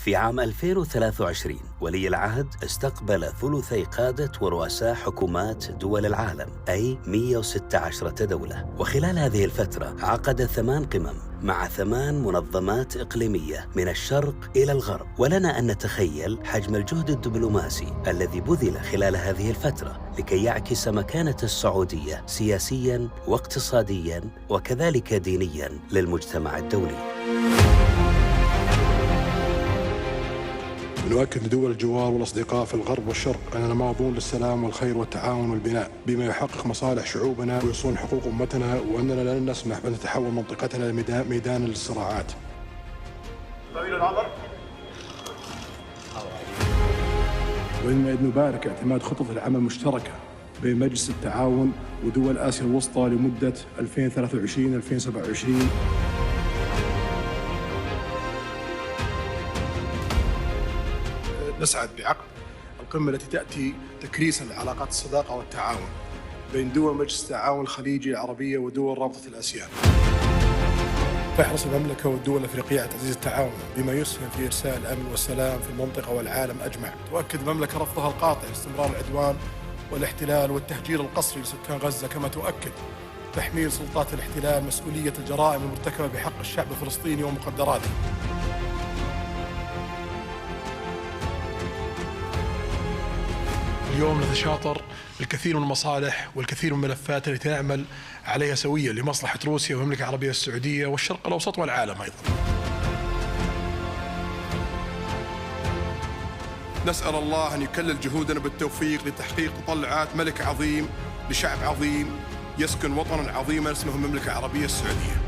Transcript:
في عام 2023 ولي العهد استقبل ثلثي قادة ورؤساء حكومات دول العالم، أي 116 دولة، وخلال هذه الفترة عقد 8 قمم مع 8 منظمات إقليمية من الشرق إلى الغرب. ولنا أن نتخيل حجم الجهد الدبلوماسي الذي بذل خلال هذه الفترة لكي يعكس مكانة السعودية سياسياً واقتصادياً وكذلك دينياً للمجتمع الدولي. نؤكد لدول الجوار والأصدقاء في الغرب والشرق أننا ماضون للسلام والخير والتعاون والبناء بما يحقق مصالح شعوبنا ويصون حقوق أمتنا، وأننا لن نسمح بأن تتحول منطقتنا ميدانا للصراعات. ونريد نبارك اعتماد خطط العمل المشتركة بين مجلس التعاون ودول آسيا الوسطى لمدة 2023-2027. نسعد بعقد القمة التي تأتي تكريساً لعلاقات الصداقة والتعاون بين دول مجلس التعاون الخليجي العربية ودول رابطة الآسيان. تحرص المملكة والدول الأفريقية على تعزيز التعاون بما يسهم في إرساء الأمن والسلام في المنطقة والعالم أجمع. تؤكد المملكة رفضها القاطع لاستمرار العدوان والاحتلال والتهجير القسري لسكان غزة، كما تؤكد تحميل سلطات الاحتلال مسؤولية الجرائم المرتكبة بحق الشعب الفلسطيني ومقدراته. اليوم نتشاطر الكثير من المصالح والكثير من الملفات التي نعمل عليها سويا لمصلحة روسيا والمملكة العربية السعودية والشرق الأوسط والعالم أيضا. نسأل الله أن يكلل جهودنا بالتوفيق لتحقيق تطلعات ملك عظيم لشعب عظيم يسكن وطنا عظيما اسمه المملكة العربية السعودية.